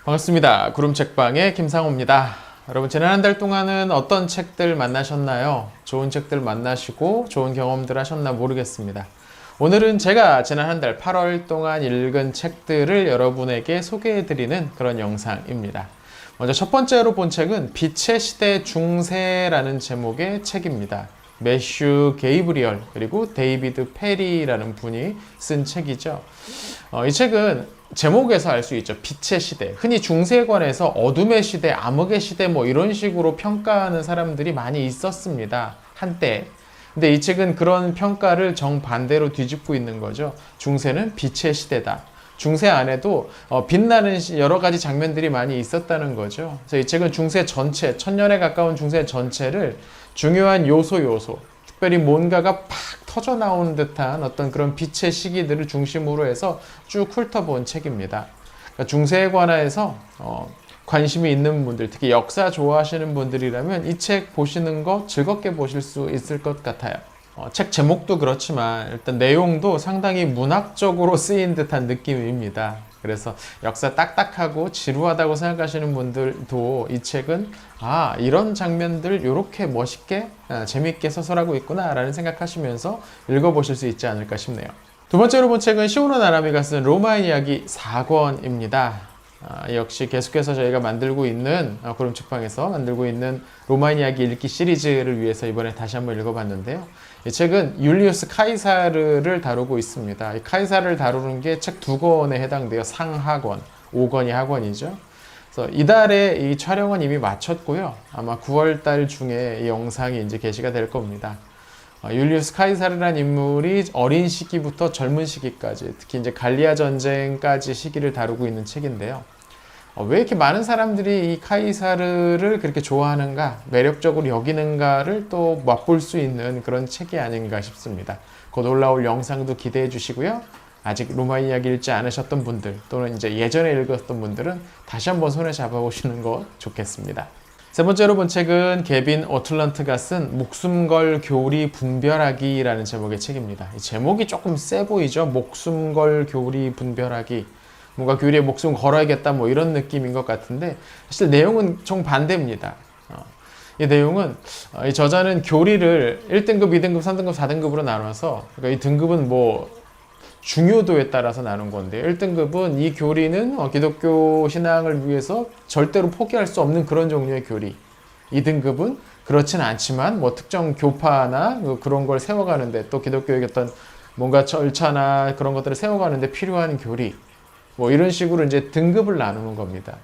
반갑습니다. 구름책방의 김상호입니다. 여러분, 지난 한 달 동안은 어떤 책들 만나셨나요? 좋은 책들 만나시고 좋은 경험들 하셨나 모르겠습니다. 오늘은 제가 지난 한 달 8월 동안 읽은 책들을 여러분에게 소개해드리는 그런 영상입니다. 먼저 첫 번째로 본 책은 빛의 시대 중세라는 제목의 책입니다. 매슈 게이브리얼 그리고 데이비드 페리라는 분이 쓴 책이죠. 이 책은 제목에서 알 수 있죠. 빛의 시대. 흔히 중세관에서 어둠의 시대, 암흑의 시대 뭐 이런 식으로 평가하는 사람들이 많이 있었습니다. 한때. 근데 이 책은 그런 평가를 정반대로 뒤집고 있는 거죠. 중세는 빛의 시대다. 중세 안에도 빛나는 여러 가지 장면들이 많이 있었다는 거죠. 그래서 이 책은 중세 전체, 1000년에 가까운 중세 전체를 중요한 요소, 특별히 뭔가가 팍 터져 나오는 듯한 어떤 그런 빛의 시기들을 중심으로 해서 쭉 훑어본 책입니다. 그러니까 중세에 관해서 관심이 있는 분들, 특히 역사 좋아하시는 분들이라면 이 책 보시는 거 즐겁게 보실 수 있을 것 같아요. 책 제목도 그렇지만 일단 내용도 상당히 문학적으로 쓰인 듯한 느낌입니다. 그래서 역사 딱딱하고 지루하다고 생각하시는 분들도 이 책은 이런 장면들 이렇게 멋있게 재밌게 서술하고 있구나 라는 생각하시면서 읽어보실 수 있지 않을까 싶네요. 두 번째로 본 책은 시오노 나나미가 쓴 로마 이야기 4권입니다. 역시 계속해서 저희가 만들고 있는 구름책방에서 만들고 있는 로마 이야기 읽기 시리즈를 위해서 이번에 다시 한번 읽어봤는데요. 이 책은 율리우스 카이사르를 다루고 있습니다. 이 카이사르를 다루는 게 책 2권에 해당돼요. 상하권, 5권이 하권이죠. 그래서 이달에 이 촬영은 이미 마쳤고요. 아마 9월 달 중에 이 영상이 이제 게시가 될 겁니다. 율리우스 카이사르라는 인물이 어린 시기부터 젊은 시기까지, 특히 이제 갈리아 전쟁까지 시기를 다루고 있는 책인데요. 왜 이렇게 많은 사람들이 이 카이사르를 그렇게 좋아하는가, 매력적으로 여기는가를 또 맛볼 수 있는 그런 책이 아닌가 싶습니다. 곧 올라올 영상도 기대해 주시고요. 아직 로마 이야기 읽지 않으셨던 분들, 또는 이제 예전에 읽었던 분들은 다시 한번 손에 잡아보시는 거 좋겠습니다. 세 번째로 본 책은 개빈 오틀런트가 쓴 목숨 걸 교리 분별하기라는 제목의 책입니다. 이 제목이 조금 세 보이죠? 목숨 걸 교리 분별하기. 뭔가 교리에 목숨 걸어야겠다 뭐 이런 느낌인 것 같은데 사실 내용은 정반대입니다. 이 내용은 이 저자는 교리를 1등급, 2등급, 3등급, 4등급으로 나눠서, 그러니까 이 등급은 뭐 중요도에 따라서 나눈 건데, 1등급은 이 교리는 기독교 신앙을 위해서 절대로 포기할 수 없는 그런 종류의 교리. 2등급은 그렇진 않지만 뭐 특정 교파나 그런 걸 세워가는데, 또 기독교의 어떤 뭔가 절차나 그런 것들을 세워가는데 필요한 교리. 뭐 이런 식으로 이제 등급을 나누는 겁니다.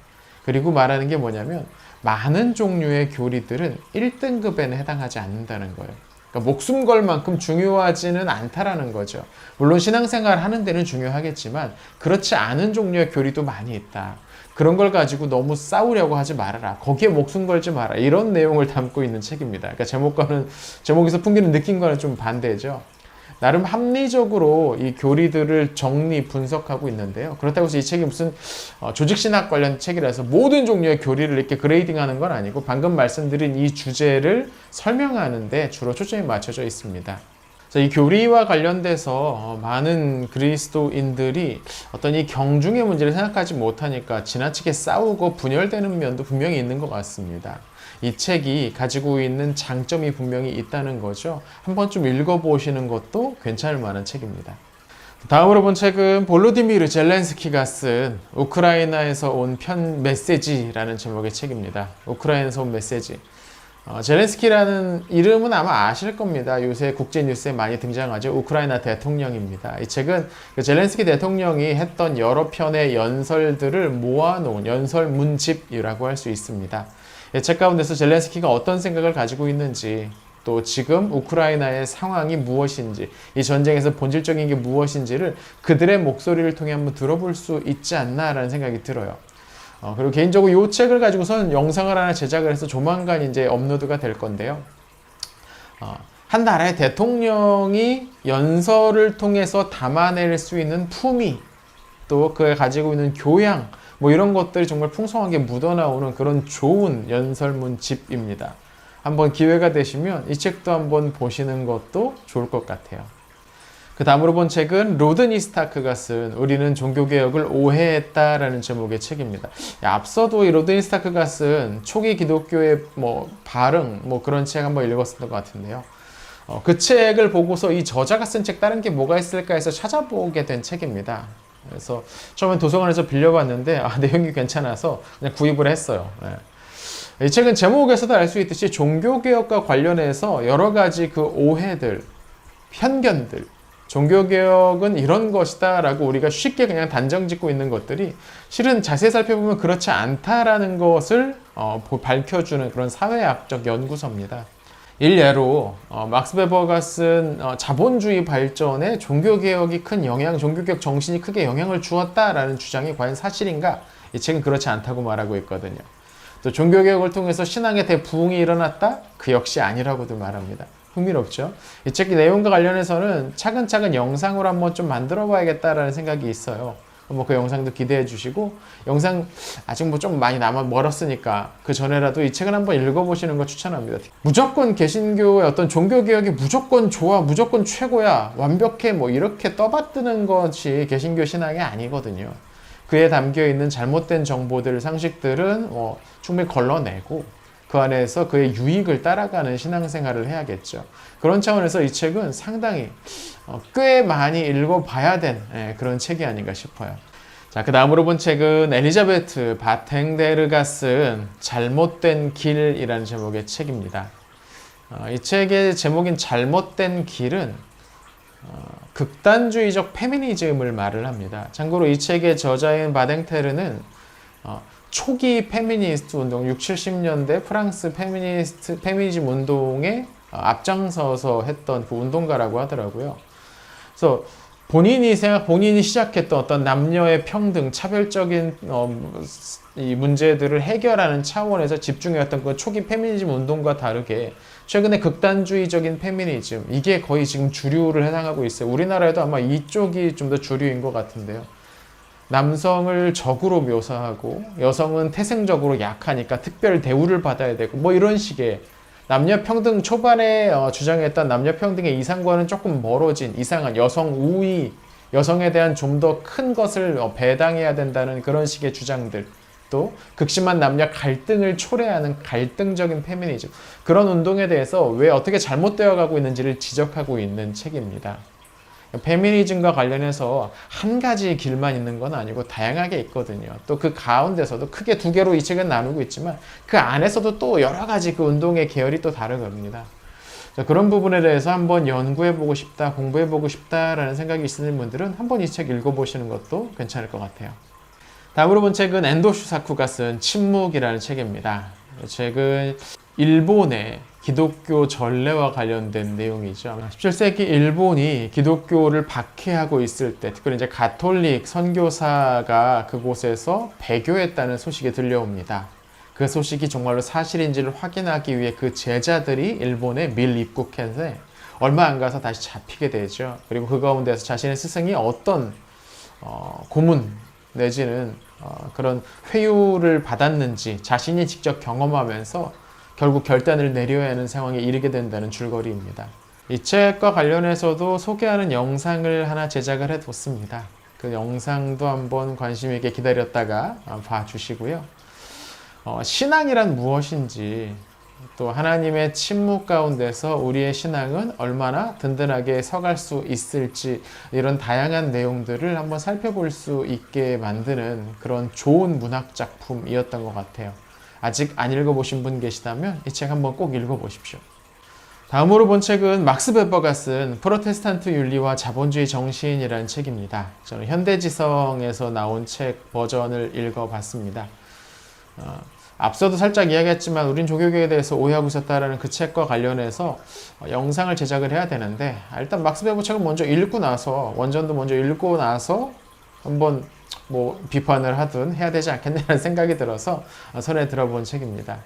그리고 말하는 게 뭐냐면 많은 종류의 교리들은 1등급에는 해당하지 않는다는 거예요. 그러니까 목숨 걸 만큼 중요하지는 않다라는 거죠. 물론 신앙생활 하는 데는 중요하겠지만 그렇지 않은 종류의 교리도 많이 있다. 그런 걸 가지고 너무 싸우려고 하지 말아라. 거기에 목숨 걸지 마라. 이런 내용을 담고 있는 책입니다. 그러니까 제목에서 풍기는 느낌과는 좀 반대죠. 나름 합리적으로 이 교리들을 정리 분석하고 있는데요. 그렇다고 해서 이 책이 무슨 조직신학 관련 책이라서 모든 종류의 교리를 이렇게 그레이딩하는 건 아니고, 방금 말씀드린 이 주제를 설명하는 데 주로 초점이 맞춰져 있습니다. 이 교리와 관련돼서 많은 그리스도인들이 어떤 이 경중의 문제를 생각하지 못하니까 지나치게 싸우고 분열되는 면도 분명히 있는 것 같습니다. 이 책이 가지고 있는 장점이 분명히 있다는 거죠. 한 번쯤 읽어보시는 것도 괜찮을 만한 책입니다. 다음으로 본 책은 볼로디미르 젤렌스키가 쓴 우크라이나에서 온 메시지라는 제목의 책입니다. 우크라이나에서 온 메시지. 젤렌스키라는 이름은 아마 아실 겁니다. 요새 국제 뉴스에 많이 등장하죠. 우크라이나 대통령입니다. 이 책은 젤렌스키 대통령이 했던 여러 편의 연설들을 모아놓은 연설문집이라고 할 수 있습니다. 이 책 가운데서 젤렌스키가 어떤 생각을 가지고 있는지, 또 지금 우크라이나의 상황이 무엇인지, 이 전쟁에서 본질적인 게 무엇인지를 그들의 목소리를 통해 한번 들어볼 수 있지 않나라는 생각이 들어요. 그리고 개인적으로 이 책을 가지고선 영상을 하나 제작을 해서 조만간 이제 업로드가 될 건데요. 한 나라의 대통령이 연설을 통해서 담아낼 수 있는 품위, 또 그가 가지고 있는 교양, 뭐 이런 것들이 정말 풍성하게 묻어나오는 그런 좋은 연설문집입니다. 한번 기회가 되시면 이 책도 한번 보시는 것도 좋을 것 같아요. 그 다음으로 본 책은 로드니 스타크가 쓴 우리는 종교개혁을 오해했다라는 제목의 책입니다. 앞서도 이 로드니 스타크가 쓴 초기 기독교의 발흥 그런 책 한번 읽었었던 것 같은데요. 그 책을 보고서 이 저자가 쓴 책 다른 게 뭐가 있을까 해서 찾아보게 된 책입니다. 그래서 처음엔 도서관에서 빌려봤는데 내용이 괜찮아서 그냥 구입을 했어요. 이 책은 제목에서도 알 수 있듯이 종교개혁과 관련해서 여러 가지 그 오해들, 편견들, 종교개혁은 이런 것이다 라고 우리가 쉽게 그냥 단정 짓고 있는 것들이 실은 자세히 살펴보면 그렇지 않다라는 것을 밝혀주는 그런 사회학적 연구서입니다. 일례로 막스 베버가 쓴 자본주의 발전에 종교개혁이 큰 영향, 종교개혁 정신이 크게 영향을 주었다라는 주장이 과연 사실인가? 이 책은 그렇지 않다고 말하고 있거든요. 또 종교개혁을 통해서 신앙의 대부흥이 일어났다? 그 역시 아니라고도 말합니다. 흥미롭죠? 이 책 내용과 관련해서는 차근차근 영상으로 한번 좀 만들어 봐야겠다라는 생각이 있어요. 그 영상도 기대해 주시고, 영상 아직 좀 많이 멀었으니까 그 전에라도 이 책을 한번 읽어보시는 거 추천합니다. 무조건 개신교의 어떤 종교개혁이 무조건 좋아, 무조건 최고야, 완벽해 이렇게 떠받드는 것이 개신교 신앙이 아니거든요. 그에 담겨있는 잘못된 정보들, 상식들은 충분히 걸러내고 그 안에서 그의 유익을 따라가는 신앙생활을 해야겠죠. 그런 차원에서 이 책은 상당히 꽤 많이 읽어봐야 된 그런 책이 아닌가 싶어요. 자, 그 다음으로 본 책은 엘리자베트 바탱데르가 쓴 잘못된 길이라는 제목의 책입니다. 이 책의 제목인 잘못된 길은 극단주의적 페미니즘을 말을 합니다. 참고로 이 책의 저자인 바탱데르는 초기 페미니스트 운동, 60, 70년대 프랑스 페미니즘 운동에 앞장서서 했던 그 운동가라고 하더라고요. 그래서 본인이 시작했던 어떤 남녀의 평등, 차별적인 이 문제들을 해결하는 차원에서 집중해왔던 그 초기 페미니즘 운동과 다르게 최근에 극단주의적인 페미니즘, 이게 거의 지금 주류를 해당하고 있어요. 우리나라에도 아마 이쪽이 좀 더 주류인 것 같은데요. 남성을 적으로 묘사하고 여성은 태생적으로 약하니까 특별 대우를 받아야 되고 이런 식의 남녀평등 초반에 주장했던 남녀평등의 이상과는 조금 멀어진 이상한 여성 우위, 여성에 대한 좀 더 큰 것을 배당해야 된다는 그런 식의 주장들, 또 극심한 남녀 갈등을 초래하는 갈등적인 페미니즘, 그런 운동에 대해서 왜 어떻게 잘못되어 가고 있는지를 지적하고 있는 책입니다. 페미니즘과 관련해서 한 가지 길만 있는 건 아니고 다양하게 있거든요. 또 그 가운데서도 크게 두 개로 이 책은 나누고 있지만 그 안에서도 또 여러 가지 그 운동의 계열이 또 다르겁니다. 자, 그런 부분에 대해서 한번 연구해보고 싶다, 공부해보고 싶다라는 생각이 있으신 분들은 한번 이 책 읽어보시는 것도 괜찮을 것 같아요. 다음으로 본 책은 엔도 슈사쿠가 쓴 침묵이라는 책입니다. 이 책은 일본의 기독교 전례와 관련된 내용이죠. 17세기 일본이 기독교를 박해하고 있을 때, 특별히 이제 가톨릭 선교사가 그곳에서 배교했다는 소식이 들려옵니다. 그 소식이 정말로 사실인지를 확인하기 위해 그 제자들이 일본에 밀입국해서 얼마 안 가서 다시 잡히게 되죠. 그리고 그 가운데서 자신의 스승이 어떤 고문 내지는 그런 회유를 받았는지 자신이 직접 경험하면서 결국 결단을 내려야 하는 상황에 이르게 된다는 줄거리입니다. 이 책과 관련해서도 소개하는 영상을 하나 제작을 해뒀습니다. 그 영상도 한번 관심 있게 기다렸다가 봐주시고요. 신앙이란 무엇인지, 또 하나님의 침묵 가운데서 우리의 신앙은 얼마나 든든하게 서갈 수 있을지, 이런 다양한 내용들을 한번 살펴볼 수 있게 만드는 그런 좋은 문학 작품이었던 것 같아요. 아직 안 읽어보신 분 계시다면 이 책 한번 꼭 읽어보십시오. 다음으로 본 책은 막스 베버가 쓴 프로테스탄트 윤리와 자본주의 정신이라는 책입니다. 저는 현대지성에서 나온 책 버전을 읽어봤습니다. 앞서도 살짝 이야기했지만 우린 종교개혁에 대해서 오해하고 있었다라는 그 책과 관련해서 영상을 제작을 해야 되는데, 일단 막스 베버 책을 먼저 읽고 나서, 원전도 먼저 읽고 나서 한번 비판을 하든 해야 되지 않겠냐는 생각이 들어서 손에 들어본 책입니다.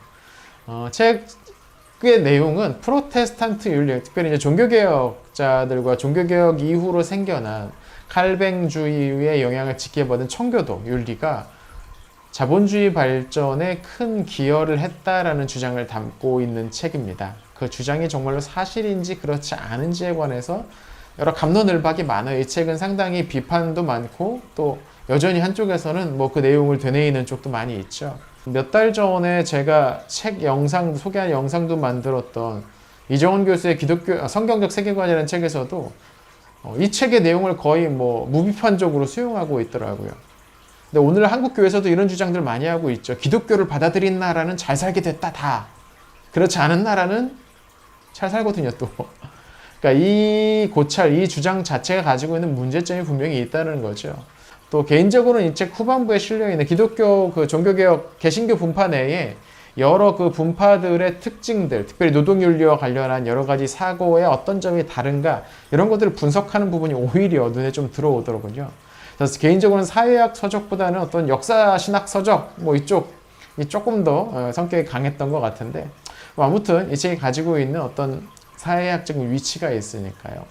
책의 내용은 프로테스탄트 윤리, 특별히 이제 종교개혁자들과 종교개혁 이후로 생겨난 칼뱅주의의 영향을 지켜받은 청교도 윤리가 자본주의 발전에 큰 기여를 했다라는 주장을 담고 있는 책입니다. 그 주장이 정말로 사실인지 그렇지 않은지에 관해서 여러 갑론을박이 많아요. 이 책은 상당히 비판도 많고 또 여전히 한쪽에서는 뭐 그 내용을 되뇌이는 쪽도 많이 있죠. 몇 달 전에 제가 책 영상 소개한 영상도 만들었던 이정원 교수의 기독교 성경적 세계관이라는 책에서도 이 책의 내용을 거의 뭐 무비판적으로 수용하고 있더라고요. 근데 오늘 한국 교회에서도 이런 주장들 많이 하고 있죠. 기독교를 받아들인 나라는 잘 살게 됐다 다. 그렇지 않은 나라는 잘 살거든요 또. 그러니까 이 고찰, 이 주장 자체가 가지고 있는 문제점이 분명히 있다는 거죠. 또 개인적으로는 이 책 후반부에 실려있는 기독교 그 종교개혁 개신교 분파 내에 여러 그 분파들의 특징들, 특별히 노동윤리와 관련한 여러 가지 사고의 어떤 점이 다른가 이런 것들을 분석하는 부분이 오히려 눈에 좀 들어오더라고요. 그래서 개인적으로는 사회학 서적보다는 어떤 역사 신학 서적 뭐 이쪽이 조금 더 성격이 강했던 것 같은데 뭐 아무튼 이 책이 가지고 있는 어떤 사회학적인 위치가 있으니까요.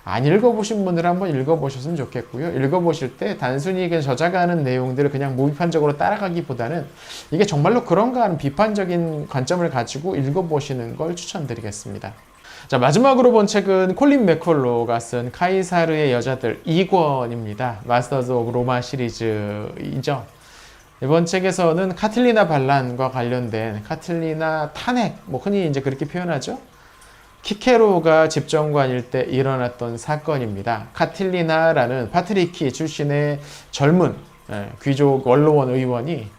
안 읽어보신 분들 한번 읽어보셨으면 좋겠고요. 읽어보실 때 단순히 저자가 하는 내용들을 그냥 무비판적으로 따라가기보다는 이게 정말로 그런가 하는 비판적인 관점을 가지고 읽어보시는 걸 추천드리겠습니다. 자, 마지막으로 본 책은 콜린 맥컬로가 쓴 카이사르의 여자들 2권입니다. 마스터즈 오브 로마 시리즈이죠. 이번 책에서는 카틸리나 반란과 관련된 카틸리나 탄핵, 뭐 흔히 이제 그렇게 표현하죠. 키케로가 집정관일 때 일어났던 사건입니다. 카틸리나라는 파트리키 출신의 젊은 귀족 원로원 의원이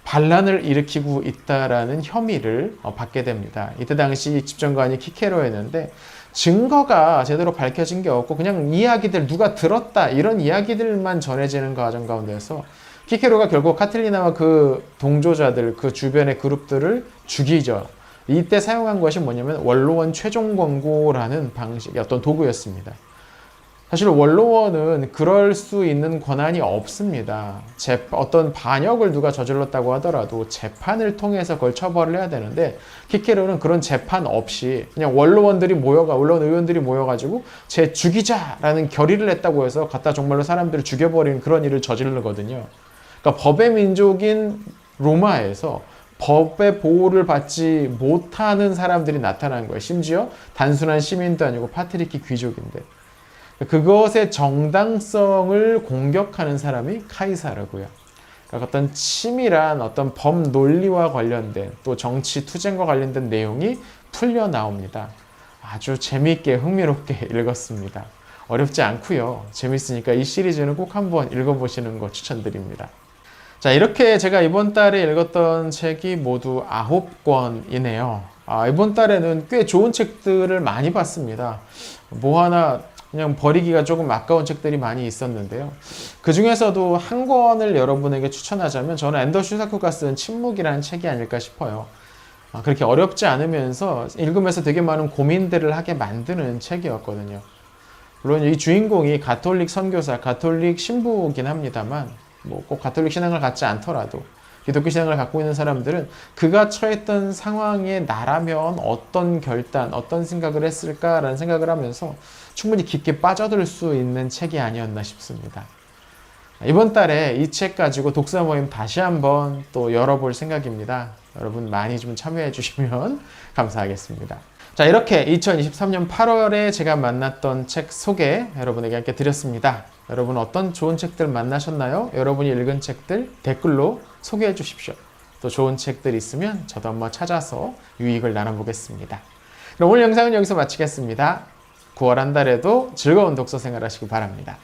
반란을 일으키고 있다라는 혐의를 받게 됩니다. 이때 당시 집정관이 키케로였는데 증거가 제대로 밝혀진 게 없고 그냥 이야기들 누가 들었다 이런 이야기들만 전해지는 과정 가운데서 키케로가 결국 카틸리나와 그 동조자들 그 주변의 그룹들을 죽이죠. 이때 사용한 것이 뭐냐면 원로원 최종 권고라는 방식의 어떤 도구였습니다. 사실 원로원은 그럴 수 있는 권한이 없습니다. 어떤 반역을 누가 저질렀다고 하더라도 재판을 통해서 그걸 처벌을 해야 되는데 키케로는 그런 재판 없이 그냥 원로원 의원들이 모여가지고 쟤 죽이자라는 결의를 했다고 해서 갖다 정말로 사람들을 죽여버리는 그런 일을 저지르거든요. 그러니까 법의 민족인 로마에서 법의 보호를 받지 못하는 사람들이 나타난 거예요. 심지어 단순한 시민도 아니고 파트리키 귀족인데 그것의 정당성을 공격하는 사람이 카이사르고요. 그러니까 어떤 치밀한 어떤 법 논리와 관련된 또 정치 투쟁과 관련된 내용이 풀려 나옵니다. 아주 재미있게 흥미롭게 읽었습니다. 어렵지 않고요. 재밌으니까 이 시리즈는 꼭 한번 읽어보시는 거 추천드립니다. 자, 이렇게 제가 이번 달에 읽었던 책이 모두 9권이네요. 이번 달에는 꽤 좋은 책들을 많이 봤습니다. 뭐 하나 그냥 버리기가 조금 아까운 책들이 많이 있었는데요. 그 중에서도 한 권을 여러분에게 추천하자면 저는 앤더 슈사쿠가 쓴 침묵이라는 책이 아닐까 싶어요. 그렇게 어렵지 않으면서 읽으면서 되게 많은 고민들을 하게 만드는 책이었거든요. 물론 이 주인공이 가톨릭 선교사, 가톨릭 신부이긴 합니다만 뭐 꼭 가톨릭 신앙을 갖지 않더라도 기독교 신앙을 갖고 있는 사람들은 그가 처했던 상황에 나라면 어떤 결단, 어떤 생각을 했을까라는 생각을 하면서 충분히 깊게 빠져들 수 있는 책이 아니었나 싶습니다. 이번 달에 이 책 가지고 독서 모임 다시 한번 또 열어볼 생각입니다. 여러분 많이 좀 참여해 주시면 감사하겠습니다. 자, 이렇게 2023년 8월에 제가 만났던 책 소개 여러분에게 함께 드렸습니다. 여러분 어떤 좋은 책들 만나셨나요? 여러분이 읽은 책들 댓글로 소개해 주십시오. 또 좋은 책들 있으면 저도 한번 찾아서 유익을 나눠보겠습니다. 그럼 오늘 영상은 여기서 마치겠습니다. 9월 한 달에도 즐거운 독서 생활 하시기 바랍니다.